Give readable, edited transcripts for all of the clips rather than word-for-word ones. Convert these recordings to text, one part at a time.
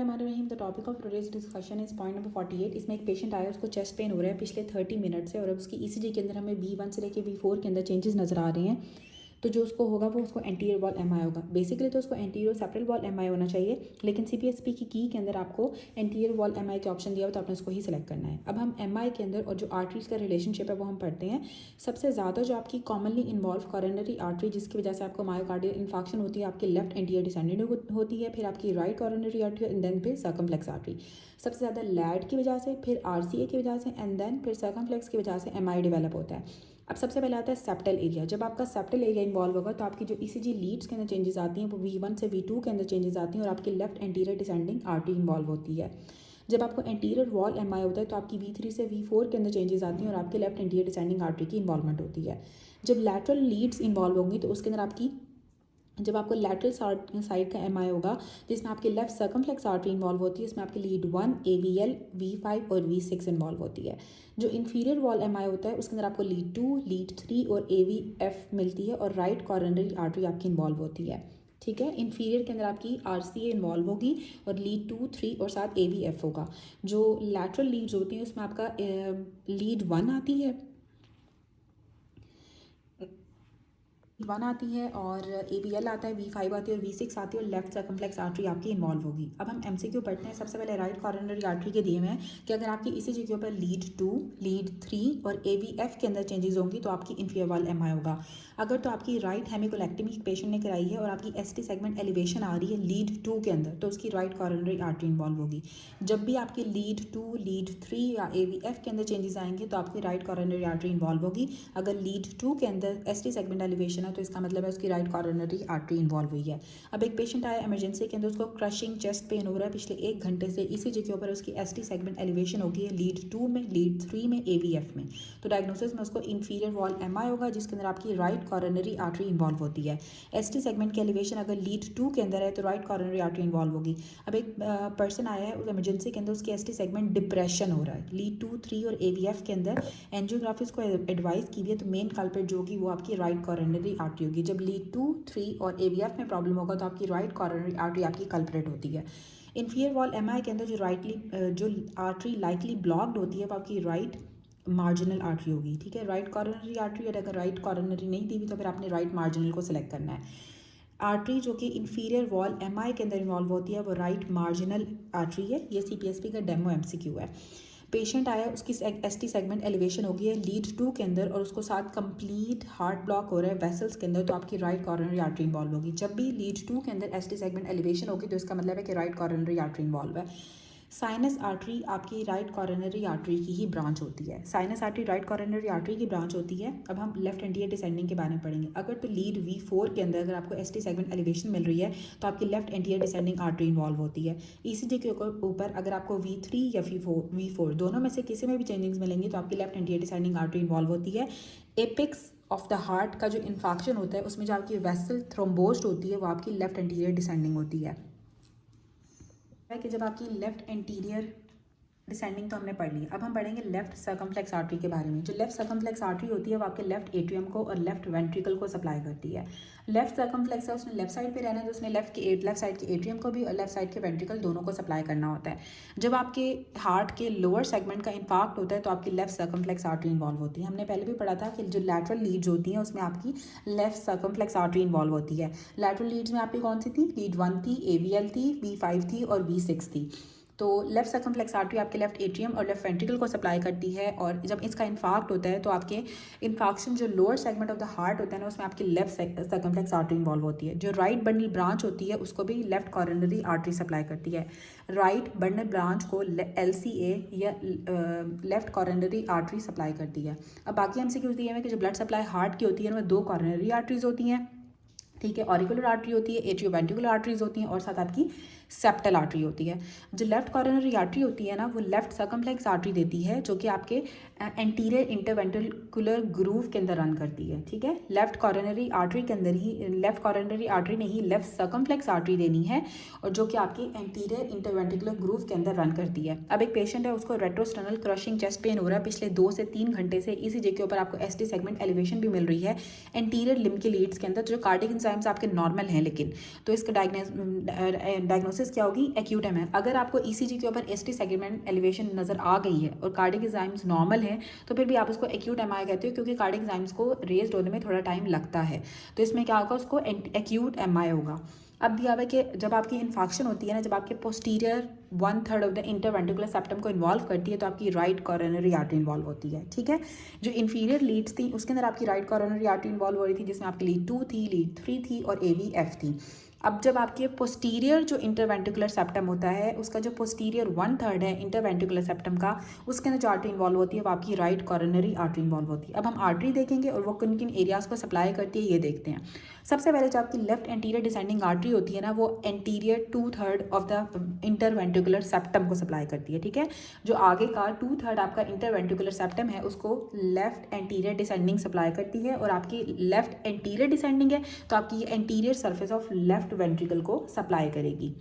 हमारे Rahim the topic of today's discussion is point number 48। इसमें एक पेशेंट आया, उसको चेस्ट पेन हो रहा है पिछले 30 मिनट से, और अब उसकी ईसीजी के अंदर हमें V1 से लेके V4 के अंदर चेंजेस नज़र आ रहे हैं। तो जो उसको होगा वो उसको एंटीरियर वॉल एमआई होगा। बेसिकली तो उसको एंटीरियर सेपरल वॉल एमआई होना चाहिए, लेकिन सीपीएसपी की के अंदर आपको एंटीरियर वॉल एमआई के ऑप्शन दिया हो तो आपने उसको ही सिलेक्ट करना है। अब हम एमआई के अंदर और जो आर्टरीज का रिलेशनशिप है वो हम पढ़ते हैं। सबसे ज़्यादा जो आपकी कॉमनली इन्वॉल्व कॉरोनरी आर्टरी जिसकी वजह से आपको मायोकार्डियल इन्फाक्शन होती है, आपकी लेफ्ट एंटीरियर डिसेंडेंट होती है, फिर आपकी right coronary artery and then फिर सर्कमफ्लेक्स आर्टरी। सबसे ज़्यादा लैड की वजह से, फिर आरसीए की वजह से एंड देन फिर सर्कमफ्लेक्स की वजह से एमआई डेवलप होता है। अब सबसे पहले आता है सेप्टल एरिया। जब आपका सेप्टल एरिया इन्वॉल्व होगा तो आपकी जो ईसीजी लीड्स के अंदर चेंजेस आती हैं वो V1 से V2 के अंदर चेंजेस आती हैं और आपकी left anterior descending artery involve होती है। जब आपको एंटीरियर वॉल एमआई होता है तो आपकी V3 से V4 के अंदर चेंजेस आती हैं और आपके लेफ्ट एंटीरियर डिसेंडिंग आर्टरी की इन्वॉल्वमेंट होती है। जब लैटरल लीड्स इन्वॉल्व होंगी तो उसके अंदर आपकी जब आपको लैटरल साइड का एमआई होगा जिसमें आपकी लेफ्ट सर्कमफ्लेक्स आर्टरी इन्वॉल्व होती है, इसमें आपकी लीड 1, AVL, V5 और V6 इन्वॉल्व होती है। जो इन्फीरियर वॉल एमआई होता है उसके अंदर आपको लीड 2, लीड 3 और AVF मिलती है और राइट कॉरोनरी आर्टरी आपकी इन्वॉल्व होती है। ठीक है, इन्फीरियर के अंदर आपकी RCA इन्वॉल्व होगी और लीड 2, 3 और साथ AVF होगा। जो लैटरल लीड्स होती हैं उसमें आपका लीड 1 आती है, आती है और ABL आता है, V5 आती है और V6 आती है और लेफ्ट सर्कमफ्लेक्स आर्टरी आपकी इन्वॉल्व होगी। अब हम MCQ पढ़ते हैं। सबसे पहले राइट कॉरोनरी आर्टरी के दिए हुए हैं कि अगर आपकी ईसीजी के ऊपर लीड 2, लीड 3 और AVF के अंदर चेंजेस होंगी तो आपकी इंफीरियर वॉल एमआई होगा। अगर तो आपकी राइट हेमिकोलेक्टमी पेशेंट ने कराई है और आपकी ST सेगमेंट एलिवेशन आ रही है लीड 2 के अंदर तो उसकी राइट कॉरोनरी आर्टरी इन्वॉल्व होगी। जब भी आपकी लीड 2, लीड 3 या AVF के अंदर चेंजेस आएंगे तो आपकी राइट कॉरोनरी आर्टरी इन्वॉल्व होगी। अगर लीड 2 के अंदर ST सेगमेंट एलिवेशन तो इसका मतलब है उसकी राइट कॉरोनरी आर्टरी इन्वॉल्व हुई है। अब एक पेशेंट आया इमरजेंसी के अंदर, उसको क्रशिंग चेस्ट पेन हो रहा है पिछले 1 घंटे से, ईसीजी के ऊपर उसकी ST सेगमेंट एलिवेशन होगी है लीड 2 में, लीड 3 में, AVF में। तो डायग्नोसिस में उसको इंफीरियर वॉल एमआई होगा जिसके अंदर आपकी राइट कॉरोनरी आर्टरी इन्वॉल्व होती है। ST सेगमेंट की एलिवेशन अगर लीड 2 के अंदर है तो राइट कॉरोनरी आर्टरी इन्वॉल्व होगी। अब एक पर्सन आया है उस इमरजेंसी के अंदर, उसकी ST सेगमेंट डिप्रेशन हो रहा है लीड 2, 3 और AVF के अंदर। एंजियोग्राफिस्ट को एडवाइस की हुई है तो मेन कल्प्रिट जो होगी वो आपकी राइट कॉरोनरी आर्टरी होगी। जब लीड 2, 3 और AVF में प्रॉब्लम होगा तो आपकी राइट कॉरोनरी आर्टरी आपकी कल्प्रिट होती है। इन्फीरियर वॉल एमआई के अंदर जो आर्टरी लाइकली ब्लॉक्ड होती है वो आपकी राइट मार्जिनल आर्टरी होगी। ठीक है, राइट कॉरोनरी आर्टरी, और अगर राइट कॉरोनरी नहीं दी हुई तो फिर आपने राइट मार्जिनल को सिलेक्ट करना है। आर्टरी जो कि इन्फीरियर वॉल एमआई के अंदर इन्वॉल्व होती है वो राइट मार्जिनल आर्टरी है। ये CPSP का डेमो MCQ है। पेशेंट आया, उसकी ST सेगमेंट एलिवेशन हो गई है लीड 2 के अंदर और उसको साथ कंप्लीट हार्ट ब्लॉक हो रहा है वेसल्स के अंदर तो आपकी राइट कॉरोनरी आर्टरी इन्वॉल्व होगी। जब भी लीड 2 के अंदर ST सेगमेंट एलिवेशन होगी तो इसका मतलब है कि राइट कॉरोनरी आर्टरी इन्वॉल्व है। साइनस आर्टरी आपकी राइट कॉरोनरी आर्टरी की ही ब्रांच होती है। Sinus artery right coronary artery की ब्रांच होती है। अब हम लेफ्ट एंटीरियर डिसेंडिंग के बारे में पढ़ेंगे। अगर तो लीड V4 के अंदर अगर आपको ST सेगमेंट एलिवेशन मिल रही है तो आपकी left anterior descending artery involve होती है। ईसीजी के ऊपर अगर आपको V3 या V4 दोनों में से किसी में भी चेंजिंग्स मिलेंगी तो आपकी left anterior descending artery involve होती है। एपिक्स ऑफ द हार्ट का जो इन्फाक्शन होता है उसमें जो आपकी वेसल थ्रोम्बोस्ड होती है वो आपकी लेफ्ट एंटीरियर डिसेंडिंग होती है। कि जब आपकी लेफ्ट एंटीरियर डिसेंडिंग तो हमने पढ़ ली, अब हम पढ़ेंगे लेफ्ट सर्कमफ्लेक्स आर्टरी के बारे में। जो लेफ्ट सर्कमफ्लेक्स आर्टरी होती है वो आपके लेफ्ट एट्रियम को और लेफ्ट वेंट्रिकल को सप्लाई करती है। लेफ्ट सर्कमफ्लेक्स है, उसने लेफ्ट साइड पे रहना है तो उसने लेफ्ट साइड के एट्रियम को भी और लेफ्ट साइड के वेंट्रिकल दोनों को सप्लाई करना होता है। जब आपके हार्ट के लोअर सेगमेंट का इंफाक्ट होता है तो आपकी लेफ्ट सर्कमफ्लेक्स आर्टरी इन्वॉल्व होती है। हमने पहले भी पढ़ा था कि जो लैटरल लीड्स होती हैं उसमें आपकी लेफ्ट सर्कमफ्लेक्स आर्टरी इन्वॉल्व होती है। लैटरल लीड्स में आपकी कौन सी थी? लीड 1 थी, AVL थी, V5 थी और V6 थी। तो लेफ्ट सर्कमफ्लेक्स आर्टरी आपके लेफ्ट एट्रियम और लेफ्ट वेंट्रिकल को सप्लाई करती है और जब इसका इन्फाक्ट होता है तो आपके इन्फाक्शन जो lower segment of the heart होता है ना उसमें आपकी लेफ्ट सर्कमफ्लेक्स आर्टरी इन्वॉल्व होती है। जो राइट बंडल ब्रांच होती है उसको भी लेफ्ट कॉरोनरी आर्टरी सप्लाई करती है। राइट बंडल ब्रांच को LCA या लेफ्ट कॉरोनरी आर्टरी सप्लाई करती है। अब बाकी हमसे क्यों दिए हैं कि जो ब्लड सप्लाई हार्ट की होती है ना 2 कॉरोनरी आर्टरीज होती हैं। ठीक है, ऑरिकुलर आर्टरी होती है, एट्रियोवेंट्रिकुलर आर्टरीज होती हैं और साथ आपकी सेप्टल आर्टरी होती है। जो लेफ्ट कॉरोनरी आर्टरी होती है ना वो लेफ्ट सर्कमफ्लेक्स आर्टरी देती है जो कि आपके एंटीरियर इंटरवेंट्रिकुलर ग्रूव के अंदर रन करती है। ठीक है, लेफ्ट कॉरोनरी आर्टरी के अंदर ही लेफ्ट कॉरोनरी आर्टरी ने ही लेफ्ट सर्कमफ्लेक्स आर्टरी देनी है और जो कि आपकी एंटीरियर इंटरवेंट्रिकुलर ग्रूव के अंदर रन करती है। अब एक पेशेंट है, उसको रेट्रोस्टर्नल क्रशिंग चेस्ट पेन हो रहा है पिछले 2 से 3 घंटे से। ईसीजी के ऊपर आपको ST सेगमेंट एलिवेशन भी मिल रही है एंटीरियर लिम्ब के लीड्स के अंदर। जो कार्डियक एंजाइम्स आपके नॉर्मल हैं लेकिन, तो इसका डायग्नोसिस क्या होगी, एक्यूट एम है। अगर आपको ईसीजी के ऊपर एसटी सेगमेंट एलिवेशन नज़र आ गई है और कार्डिक एंजाइम्स नॉर्मल है तो फिर भी आप उसको एक्यूट एमआई कहते हो, क्योंकि कार्डिक एंजाइम्स को रेज्ड होने में थोड़ा टाइम लगता है। तो इसमें क्या होगा, उसको एक्यूट एमआई होगा। अब दिया हुआ है कि जब आपकी इन्फेक्शन होती है ना, जब आपके posterior 1/3 of the interventricular septum को इन्वॉल्व करती है तो आपकी राइट कोरोनरी आर्टरी इन्वॉल्व होती है, ठीक है। जो इन्फीरियर लीड्स थी उसके अंदर आपकी राइट कोरोनरी आर्टरी इन्वॉल्व हो रही थी, जिसमें आपकी लीड 2 थी, लीड 3 थी और AVF थी। अब जब आपके पोस्टीरियर जो इंटरवेंट्रिकुलर सेप्टम होता है उसका जो पोस्टीरियर 1/3 है इंटरवेंट्रिकुलर सेप्टम का, उसके अंदर जो आर्टरी इन्वॉल्व होती है वो आपकी राइट कोरोनरी आर्टरी इन्वॉल्व होती है। अब हम आर्टरी देखेंगे और वो किन किन एरियाज़ को सप्लाई करती है ये देखते हैं। सबसे पहले जो आपकी लेफ्ट एंटीरियर डिसेंडिंग आर्टरी होती है ना, वो anterior 2/3 of the interventricular septum को सप्लाई करती है, ठीक है। जो आगे का 2/3 आपका इंटरवेंट्रिकुलर सेप्टम है उसको लेफ्ट एंटीरियर डिसेंडिंग सप्लाई करती है, और आपकी लेफ्ट एंटीरियर डिसेंडिंग है तो आपकी anterior surface of left ventricle को सप्लाई करेगी।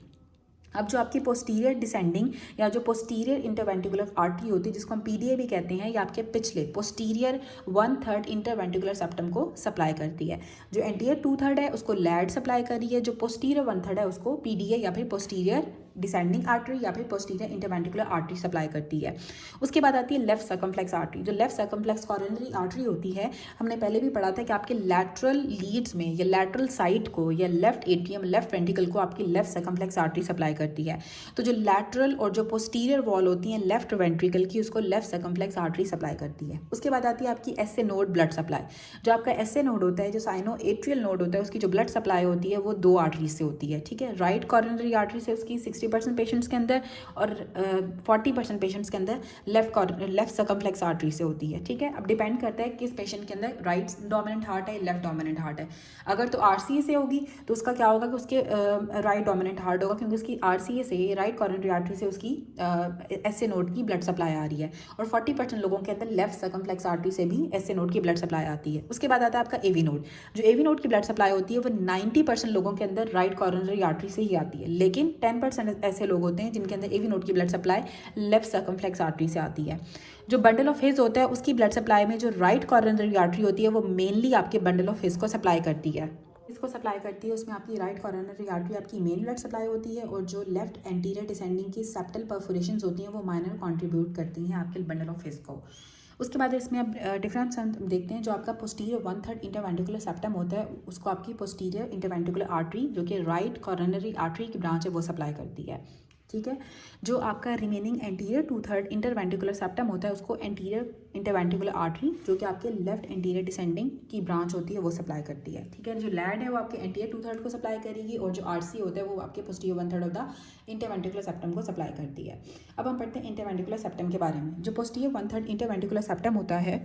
अब जो आपकी पोस्टीरियर डिसेंडिंग या जो पोस्टीरियर इंटरवेंट्रिकुलर आर्टरी होती है जिसको हम PDA भी कहते हैं, ये आपके पिछले पोस्टीरियर 1/3 इंटरवेंट्रिकुलर सेप्टम को सप्लाई करती है। जो एंटीरियर 2/3 है उसको लैड सप्लाई कर रही है, जो पोस्टीरियर 1/3 है उसको PDA या फिर पोस्टीरियर डिसेंडिंग आर्टरी या फिर पोस्टीरियर इंटरवेंट्रिकुलर आर्टरी सप्लाई करती है। उसके बाद आती है लेफ्ट सर्कमफ्लेक्स आर्टरी। जो लेफ्ट सर्कमफ्लेक्स कोरोनरी आर्टरी होती है, हमने पहले भी पढ़ा था कि आपके लैटरल लीड्स में या लैटरल साइड को या लेफ्ट एट्रियम लेफ्ट वेंट्रिकल को आपकी लेफ्ट सर्कमफ्लेक्स आर्टरी सप्लाई करती है। तो जो लैटरल और जो पोस्टीरियर वॉल होती है लेफ्ट वेंट्रिकल की, उसको लेफ्ट सर्कमफ्लेक्स आर्टरी सप्लाई करती है। उसके बाद आती है आपकी एसए नोड ब्लड सप्लाई। जो आपका एसए नोड होता है, जो साइनो एट्रियल नोड होता है, उसकी जो ब्लड सप्लाई होती है वो 2 आर्टरी से होती है, ठीक है। राइट कोरोनरी आर्टरी से उसकी 60% पेशेंट्स के अंदर और 40% पेशेंट्स के अंदर लेफ्ट सर्कमफ्लेक्स आर्टरी से होती है, ठीक है। अब डिपेंड करता है किस पेशेंट के अंदर राइट डोमिनेंट हार्ट है लेफ्ट डोमिनेंट हार्ट है। अगर तो RCA से होगी तो उसका क्या होगा कि उसके राइट डोमिनेंट हार्ट होगा, क्योंकि उसकी RCA से राइट कोरोनरी आर्टरी से उसकी एसए नोड की ब्लड सप्लाई आ रही है, और 40% लोगों के अंदर लेफ्ट सर्कमफ्लेक्स आर्टरी से भी एसए नोड की ब्लड सप्लाई आती है। उसके बाद आता है आपका AV नोड। जो AV नोड की ब्लड सप्लाई होती है वो 90% लोगों के अंदर राइट कोरोनरी आर्टरी से ही आती है, लेकिन 10% ऐसे लोग होते हैं जिनके अंदर AV नोड की blood supply left circumflex artery से आती है। जो बंडल ऑफ हिज होता है उसकी ब्लड सप्लाई में जो राइट कोरोनरी आर्टरी होती है वो मेनली आपके बंडल ऑफ हिज को सप्लाई करती है। इसको सप्लाई करती है, उसमें आपकी राइट कोरोनरी आर्टरी आपकी मेन ब्लड सप्लाई होती है, और जो लेफ्ट एंटीरियर डिसेंडिंग की सेप्टल परफोरेशंस होती हैं वो माइनर कंट्रीब्यूट करती हैं आपके बंडल ऑफ हिज को। उसके बाद इसमें अब डिफरेंस हम देखते हैं। जो आपका पोस्टीरियर 1/3 इंटरवेंट्रिकुलर सेप्टम होता है उसको आपकी पोस्टीरियर इंटरवेंट्रिकुलर आर्टरी, जो कि राइट कोरोनरी आर्टरी की ब्रांच है, वो सप्लाई करती है, ठीक है। जो आपका रिमेनिंग एंटीरियर 2/3 इंटरवेंट्रिकुलर सेप्टम होता है उसको एंटीरियर इंटरवेंट्रिकुलर आर्टरी, जो कि आपके लेफ्ट एंटीरियर डिसेंडिंग की ब्रांच होती है, वो सप्लाई करती है, ठीक है। जो लैड है वो आपके एंटीरियर 2/3 को सप्लाई करेगी, और जो RC होता है वो आपके posterior 1/3 of the interventricular septum को सप्लाई करती है। अब हम पढ़ते हैं इंटरवेंट्रिकुलर सेप्टम के बारे में। जो पोस्टीरियर 1/3 इंटरवेंट्रिकुलर सेप्टम होता है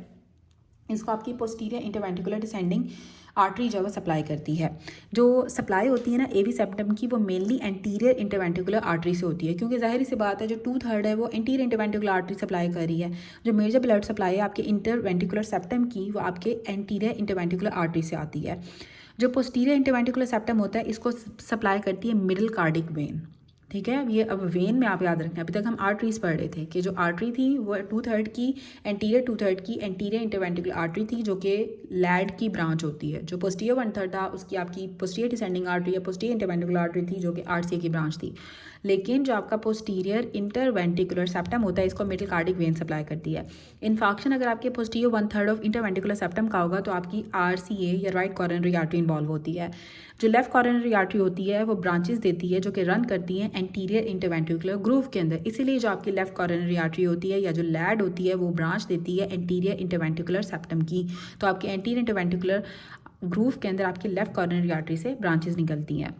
इसको आपकी पोस्टीरियर इंटरवेंट्रिकुलर डिसेंडिंग आर्टरी जो है सप्लाई करती है। जो सप्लाई होती है ना AV सेप्टम की, वो मेनली एंटीरियर इंटरवेंट्रिकुलर आर्टरी से होती है, क्योंकि जाहिर सी बात है जो 2/3 है वो एंटीरियर इंटरवेंट्रिकुलर आर्टरी सप्लाई कर रही है। जो मेजर ब्लड सप्लाई है आपके इंटरवेंट्रिकुलर सेप्टम की वो आपके एंटीरियर इंटरवेंट्रिकुलर आर्टरी से आती है। जो पोस्टीरियर इंटरवेंट्रिकुलर सेप्टम होता है इसको सप्लाई करती है मिडिल कार्डिक वेन, ठीक है। ये अब वेन में आप याद रखें, अभी तक हम आर्टरीज पढ़ रहे थे कि जो आर्टरी थी वो 2/3 की एंटीरियर 2/3 की एंटीरियर इंटरवेंट्रिकुलर आर्टरी थी, जो कि लैड की ब्रांच होती है। जो पोस्टीरियर 1/3 था उसकी आपकी पोस्टीरियर डिसेंडिंग आर्टरी या पोस्टीरियर इंटरवेंट्रिकुलर आर्टरी थी, जो कि RCA की ब्रांच थी। लेकिन जो आपका पोस्टीरियर इंटरवेंट्रिकुलर सेप्टम होता है इसको मिडिल कार्डिक वेन सप्लाई करती है। इन्फेक्शन अगर आपके पोस्टीरियर 1/3 ऑफ इंटरवेंट्रिकुलर सेप्टम का होगा तो आपकी RCA या राइट कोरोनरी आर्टरी इन्वॉल्व होती है। जो लेफ्ट कोरोनरी आर्टरी होती है वो ब्रांचेस देती है जो कि रन करती हैं एंटीरियर इंटरवेंट्रिकुलर ग्रूव के अंदर, इसीलिए जो आपकी लेफ्ट कोरोनरी आर्टरी होती है या जो लैड होती है वो ब्रांच देती है एंटीरियर इंटरवेंट्रिकुलर सेप्टम की। तो आपके एंटीरियर इंटरवेंट्रिकुलर ग्रूव के अंदर आपकी लेफ्ट कोरोनरी आर्टरी से ब्रांचेस निकलती हैं।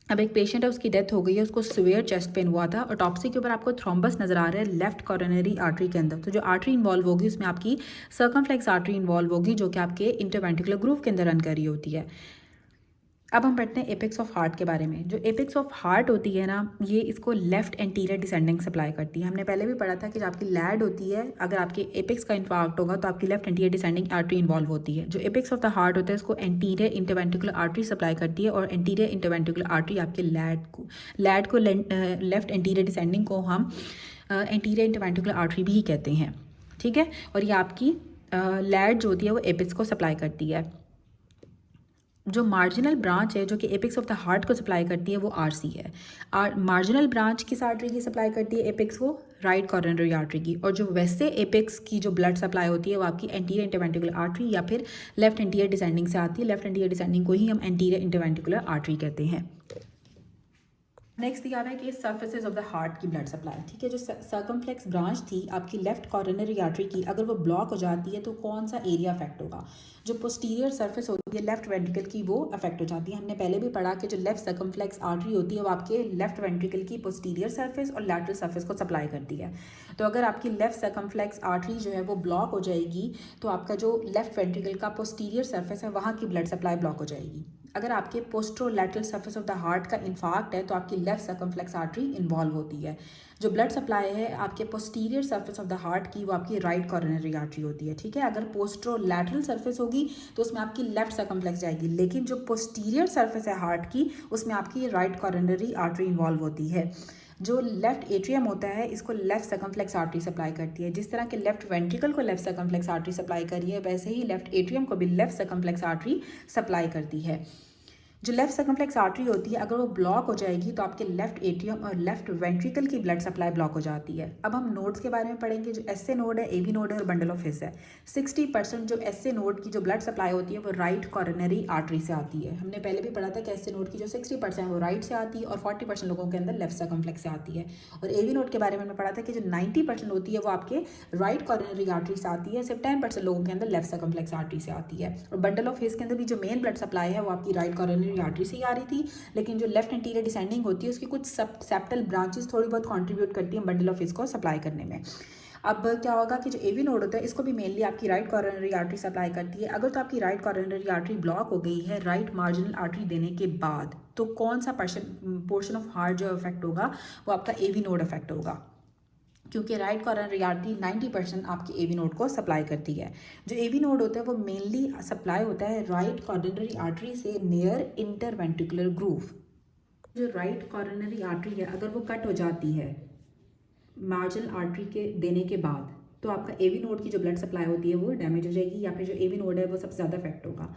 अब एक पेशेंट है उसकी डेथ हो गई है, उसको सिवियर चेस्ट पेन हुआ था, ऑटोप्सी के ऊपर आपको थ्रोम्बस नजर आ रहा है लेफ्ट कोरोनरी आर्टरी के अंदर। तो जो आर्टरी इन्वॉल्व होगी उसमें आपकी सर्कमफ्लेक्स आर्टरी इन्वॉल्व होगी, जो कि आपके इंटरवेंट्रिकुलर ग्रूव के अंदर रन कर रही होती है। अब हम पढ़ते हैं एपेक्स ऑफ हार्ट के बारे में। जो एपेक्स ऑफ हार्ट होती है ना, ये इसको लेफ्ट एंटीरियर डिसेंडिंग सप्लाई करती है। हमने पहले भी पढ़ा था कि जो आपकी लैड होती है, अगर आपके एपेक्स का इन्फार्क्ट होगा तो आपकी left anterior descending artery involve होती है। जो एपेक्स ऑफ द हार्ट होता है इसको एंटीरियर इंटरवेंट्रिकुलर आर्टरी सप्लाई करती है, और एंटीरियर इंटरवेंट्रिकुलर आर्टरी आपके लैड को लेफ्ट एंटीरियर डिसेंडिंग को हम एंटीरियर इंटरवेंट्रिकुलर आर्टरी भी कहते हैं, ठीक है। और ये आपकी लैड जो होती है वो एपेक्स को सप्लाई करती है। जो मार्जिनल ब्रांच है जो कि एपेक्स ऑफ द हार्ट को सप्लाई करती है वो आरसी है। मार्जिनल ब्रांच किस आर्टरी की सप्लाई करती है एपेक्स को? राइट कॉरोनरी आर्टरी की। और जो वैसे एपेक्स की जो ब्लड सप्लाई होती है वो आपकी एंटीरियर इंटरवेंट्रिकुलर आर्टरी या फिर लेफ्ट एंटीरियर डिसेंडिंग से आती है। लेफ्ट एंटीरियर डिसेंडिंग को ही हम एंटीरियर इंटरवेंट्रिकुलर आर्टरी कहते हैं। नेक्स्ट दिया हुआ है कि सर्फेसेज ऑफ द हार्ट की ब्लड सप्लाई। ठीक है, जो सर्कमफ्लेक्स ब्रांच थी आपकी लेफ्ट कॉरोनरी आर्टरी की, अगर वो ब्लॉक हो जाती है तो कौन सा एरिया अफेक्ट होगा? जो पोस्टीरियर सर्फेस होती है लेफ्ट वेंट्रिकल की वो अफेक्ट हो जाती है। हमने पहले भी पढ़ा कि जो लेफ्ट सर्कमफ्लेक्स आर्टरी होती है वो आपके लेफ्ट वेंट्रिकल की पोस्टीरियर सर्फेस और लैटरल सर्फेस को सप्लाई करती है। तो अगर आपकी लेफ्ट सर्कमफ्लेक्स आर्टरी जो है वो ब्लॉक हो जाएगी तो आपका जो लेफ्ट वेंट्रिकल का पोस्टीरियर सर्फेस है वहाँ की ब्लड सप्लाई ब्लॉक हो जाएगी। अगर आपके पोस्ट्रोलैटरल सर्फेस ऑफ द हार्ट का इन्फार्क्ट है तो आपकी लेफ्ट सर्कमफ्लेक्स आर्टरी इन्वॉल्व होती है। जो ब्लड सप्लाई है आपके posterior surface of the heart की वो आपकी राइट कॉरोनरी आर्टरी होती है। ठीक है, अगर पोस्ट्रोलैटरल सर्फेस होगी तो उसमें आपकी लेफ्ट सर्कमफ्लेक्स जाएगी, लेकिन जो पोस्टीरियर सर्फेस है हार्ट की उसमें आपकी राइट कॉरोनरी आर्टरी इन्वॉल्व होती है। जो लेफ्ट एट्रियम होता है इसको लेफ्ट सर्कमफ्लेक्स आर्टरी सप्लाई करती है। जिस तरह के लेफ्ट वेंट्रिकल को लेफ्ट सर्कमफ्लेक्स आर्टरी सप्लाई करी है वैसे ही लेफ्ट एट्रियम को भी लेफ्ट सर्कमफ्लेक्स आर्टरी सप्लाई करती है। जो लेफ्ट सर्कमफ्लेक्स आर्टरी होती है अगर वो ब्लॉक हो जाएगी तो आपके लेफ्ट एट्रियम और लेफ्ट वेंट्रिकल की ब्लड सप्लाई ब्लॉक हो जाती है। अब हम नोड्स के बारे में पढ़ेंगे। जो एसए नोड है, एवी नोड है और बंडल ऑफ हिस है। 60% जो एसए नोड की जो ब्लड सप्लाई होती है वो राइट कॉरोनरी आर्टरी से आती है। हमने पहले भी पढ़ा था कि एसए नोड की जो 60% वो राइट से आती है और 40% लोगों के अंदर लेफ्ट सर्कमफ्लेक्स से आती है। और एवी नोड के बारे में हमने पढ़ा था कि जो 90% होती है वो आपके राइट कॉरोनरी आर्टरी से आती है, सिर्फ 10% लोगों के अंदर लेफ्ट सर्कमफ्लेक्स आर्टरी से आती है। और बंडल ऑफ हिस के अंदर भी जो मेन ब्लड सप्लाई है वो आपकी राइट कॉरोनरी आर्टरी से ही आ रही थी, लेकिन जो लेफ्ट एंटीरियर डिसेंडिंग होती है उसकी कुछ सेप्टल ब्रांचेस थोड़ी बहुत कंट्रीब्यूट करती हैं बंडल ऑफ हिस को सप्लाई करने में। अब क्या होगा कि जो एवी नोड होता है इसको भी मेनली आपकी राइट कॉरोनरी आर्टरी सप्लाई करती है। अगर तो आपकी राइट कॉरोनरी आर्टरी ब्लॉक हो गई है राइट मार्जिनल आर्टरी देने के बाद तो कौन सा पोर्शन ऑफ हार्ट जो अफेक्ट होगा वो आपका एवी नोड अफेक्ट होगा, क्योंकि राइट कॉरोनरी आर्टरी 90% आपकी एवी नोड को सप्लाई करती है। जो एवी नोड होता है वो मेनली सप्लाई होता है राइट कॉरोनरी आर्टरी से नियर इंटरवेंट्रिकुलर ग्रूव। जो राइट कॉरोनरी आर्टरी है अगर वो कट हो जाती है मार्जिनल आर्टरी के देने के बाद तो आपका एवी नोड की जो ब्लड सप्लाई होती है वो डैमेज हो जाएगी या फिर जो एवी नोड है वो सबसे ज़्यादा अफेक्ट होगा।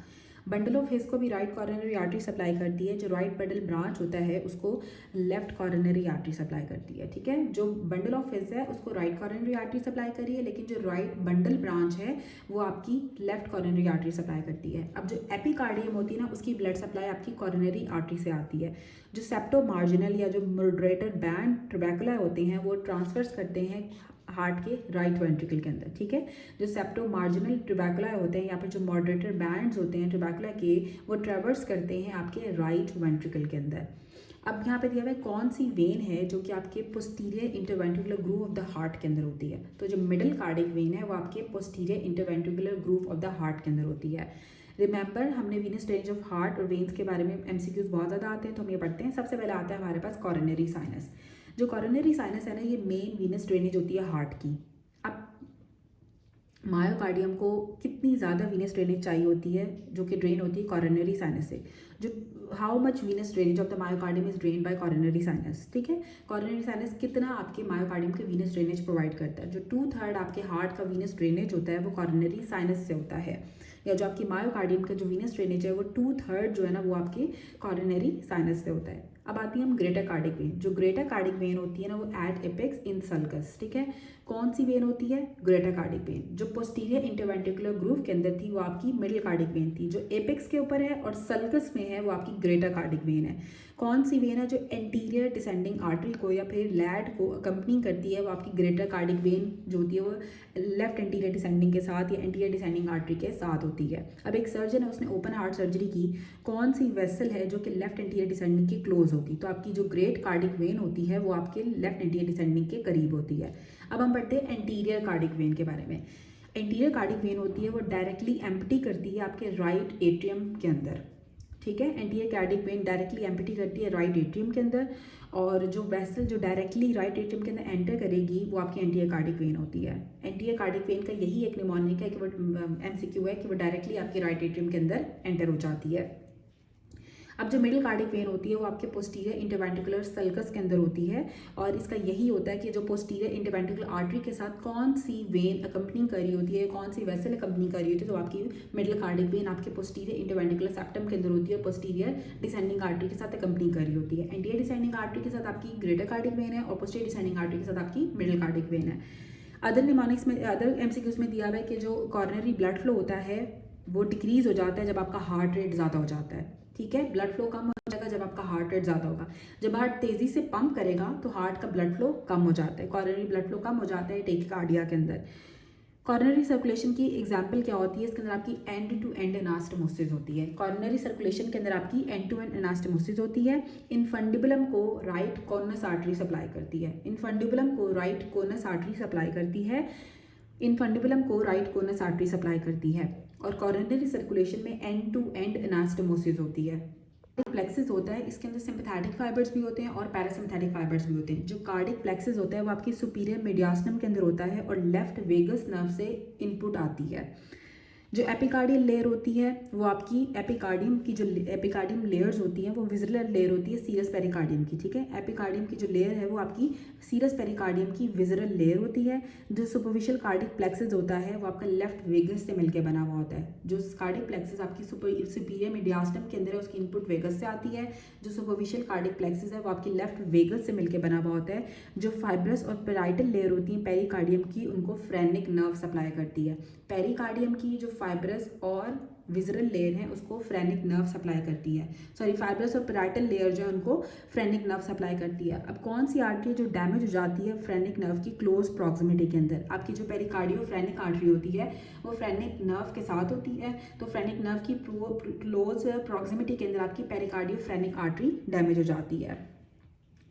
बंडल ऑफ हिस को भी राइट कॉरोनरी आर्टरी सप्लाई करती है। जो राइट बंडल ब्रांच होता है उसको लेफ्ट कॉरोनरी आर्टरी सप्लाई करती है। ठीक है, जो बंडल ऑफ हिस है उसको राइट कॉरोनरी आर्टरी सप्लाई करी है, लेकिन जो राइट बंडल ब्रांच है वो आपकी लेफ्ट कॉरोनरी आर्टरी सप्लाई करती है। अब जो एपिकार्डियम होती है ना उसकी ब्लड सप्लाई आपकी कॉरोनरी आर्टरी से आती है। जो सेप्टो मार्जिनल या जो मॉडरेटर बैंड ट्रबैकुला होते हैं वो ट्रांसफर्स करते हैं हार्ट के राइट वेंट्रिकल के अंदर। ठीक है, जो सेप्टो मार्जिनल ट्यूबैकुला होते हैं या फिर जो मॉडरेटर बैंड्स होते हैं ट्यूबैकुला के वो ट्रेवर्स करते हैं आपके राइट वेंट्रिकल के अंदर। अब यहाँ पे दिया हुआ है कौन सी वेन है जो कि आपके posterior interventricular groove of the heart के अंदर होती है। तो जो मिडिल कार्डिक वेन है वो आपके posterior interventricular groove of the heart के अंदर होती है। रिमेंबर हमने वीनस ड्रेनेज ऑफ हार्ट और वेन्स के बारे में एमसीक्यूज बहुत ज़्यादा आते हैं तो हम ये पढ़ते हैं। सबसे पहले आता है हमारे पास कॉरोनरी साइनस। जो कॉरोनरी साइनस है ना ये मेन वीनस ड्रेनेज होती है हार्ट की। अब मायोकार्डियम को कितनी ज़्यादा वीनस ड्रेनेज चाहिए होती है जो कि ड्रेन होती है कॉरोनरी साइनस से। जो how much venous drainage of the myocardium is drain by coronary sinus. ठीक है, कॉरोनरी साइनस कितना आपके मायोकार्डियम के वीनस ड्रेनेज प्रोवाइड करता है। जो 2/3 आपके हार्ट का वीनस ड्रेनेज होता है वो कॉरोनरी साइनस से होता है, या जो आपकी मायोकार्डियम का जो वीनस ड्रेनेज है वो 2/3 जो है ना वो आपके कॉरोनरी साइनस से होता है। अब आती है हम ग्रेटर कार्डिक वेन। जो ग्रेटर कार्डिक वेन होती है ना वो एट एपेक्स इन सल्कस। ठीक है, कौन सी वेन होती है? Greater cardiac when. जो पोस्टीरियर इंटरवेंट्रिकुलर ग्रूव के अंदर थी वो आपकी मिडिल कार्डिक वेन थी। जो एपेक्स के ऊपर है और सल्कस में है वो आपकी ग्रेटर कार्डिक वेन है। कौन सी वेन है जो एंटीरियर डिसेंडिंग आर्टरी को या फिर लैड को अकम्पनी करती है वो आपकी ग्रेटर कार्डिक वेन जो होती है वो लेफ्ट एंटीरियर डिसेंडिंग के साथ या एंटीरियर डिसेंडिंग आर्टरी के साथ होती है। अब एक सर्जन है उसने ओपन हार्ट सर्जरी की, कौन सी वेसल है जो कि लेफ्ट एंटीरियर डिसेंडिंग के क्लोज होगी? तो आपकी जो ग्रेट कार्डिक वेन होती है वो आपके लेफ्ट एंटीरियर डिसेंडिंग के करीब होती है। अब हम पढ़ते हैं एंटीरियर कार्डिक वेन के बारे में। एंटीरियर कार्डिक वेन होती है वो डायरेक्टली एम्प्टी करती है आपके राइट एट्रियम के अंदर। ठीक है, anterior cardiac when directly empty करती है राइट एट्रियम के अंदर, और जो वेसल जो डायरेक्टली राइट एट्रियम के अंदर एंटर करेगी वो आपकी एंटीरियर कार्डिक वेन होती है। एंटीरियर कार्डिक वेन का यही एक निमोनिक है कि वो एमसीक्यू है कि वो डायरेक्टली आपकी राइट एट्रियम के अंदर एंटर हो जाती है। अब जो मिडिल कार्डिक वेन होती है वो आपके पोस्टीरियर इंटरवेंट्रिकुलर सल्कस के अंदर होती है, और इसका यही होता है कि जो पोस्टीरियर इंटरवेंट्रिकुलर आर्टरी के साथ कौन सी वेन अकम्पनी कर रही होती है, कौन सी वेसल अकम्पनी कर रही होती है, तो आपकी मिडिल कार्डिक वेन आपके पोस्टीरियर इंटरवेंट्रिकुलर सेप्टम के अंदर होती है, पोस्टीरियर डिसेंडिंग आर्टरी के साथ अकम्पनी कर रही होती है। एंटीरियर डिसेंडिंग आर्टरी के साथ आपकी ग्रेटर कार्डिक वेन है और पोस्टीरियर डिसेंडिंग आर्टरी के साथ आपकी मिडिल कार्डिक वेन है। अदर निमोनिक्स में, अदर एमसीक्यूज में दिया हुआ है कि जो कॉर्नरी ब्लड फ्लो होता है वो डिक्रीज हो जाता है जब आपका हार्ट रेट ज़्यादा हो जाता है। ठीक है, ब्लड फ्लो कम हो जाएगा जब आपका हार्ट रेट ज़्यादा होगा। जब हार्ट तेज़ी से पंप करेगा तो हार्ट का ब्लड फ्लो कम हो जाता है, कॉर्नरी ब्लड फ्लो कम हो जाता है टेकिकार्डिया के अंदर। कॉर्नरी सर्कुलेशन की एग्जांपल क्या होती है, इसके अंदर आपकी एंड टू एंड एनास्टमोसिस होती है। कॉर्नरी सर्कुलेशन के अंदर आपकी एंड टू एंड एनास्टमोसिस होती है। इनफंडिबुलम को राइट कॉर्नस आर्टरी सप्लाई करती है, इनफंडिबुलम को राइट कोनस आर्टरी सप्लाई करती है, इनफंडिबुलम को राइट कोनस आर्टरी सप्लाई करती है। और कॉर्नरी सर्कुलेशन में एंड टू एंड एनास्टमोसिस होती है। प्लेक्सिस होता है, इसके अंदर सिंपैथेटिक फाइबर्स भी होते हैं और पैरासिम्पैथिक फाइबर्स भी होते हैं। जो कार्डिक प्लेक्सिस होता है वो आपकी सुपीरियर मीडियास्टम के अंदर होता है और लेफ्ट वेगस नर्व से इनपुट आती है। जो एपिकार्डियल लेयर होती है वो आपकी एपिकार्डियम की जो एपिकार्डियम लेयर्स होती हैं वो विजुअल लेयर होती है सीरस पेरिकार्डियम की। ठीक है, एपिकार्डियम की जो लेयर है वो आपकी सीरस पेरिकार्डियम की विजुअल लेयर होती है। जो सुपरफिशियल कार्डिक प्लेक्सिस होता है वो आपका लेफ्ट वेगस से मिलकर बना हुआ होता है। जो कार्डिक प्लेक्सिस आपकी सुपीरियर मीडियास्टम के अंदर है उसकी इनपुट वेगस से आती है। जो सुपरफिशियल कार्डिक प्लेक्सिस है वो आपकी लेफ्ट वेगस से मिलकर बना हुआ होता है। जो फाइब्रस और पेराइटल लेयर होती है पेरिकार्डियम की, उनको फ्रेनिक नर्व सप्लाई करती है। पेरिकार्डियम की जो फाइब्रस और विजरल लेयर है उसको फ्रेनिक नर्व सप्लाई करती है, सॉरी फाइब्रस और पेराइटल लेयर जो है उनको फ्रेनिक नर्व सप्लाई करती है। अब कौन सी आर्टरी जो डैमेज हो जाती है फ्रेनिक नर्व की क्लोज प्रॉक्सिमिटी के अंदर, आपकी जो पेरिकार्डियो फ्रेनिक आर्टरी होती है वो फ्रेनिक नर्व के साथ होती है, तो फ्रेनिक नर्व की क्लोज प्रॉक्सिमिटी के अंदर आपकी पेरिकार्डियो फ्रेनिक आर्टरी डैमेज हो जाती है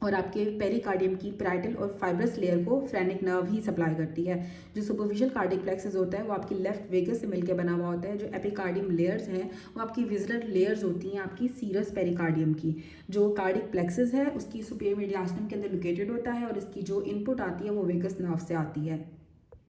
और आपके पेरिकार्डियम की पेराइटल और फाइब्रस लेयर को फ्रेनिक नर्व ही सप्लाई करती है। जो सुपरफिशियल कार्डिक प्लेक्सस होता है वो आपकी लेफ्ट वेगस से मिलकर बना हुआ होता है। जो एपिकार्डियम लेयर्स हैं वो आपकी विजुअल लेयर्स होती हैं आपकी सीरस पेरिकार्डियम की। जो कार्डिक प्लेक्सस है उसकी सुपीरियर मीडियास्टम के अंदर लोकेटेड होता है और इसकी जो इनपुट आती है वो वेगस नर्व से आती है।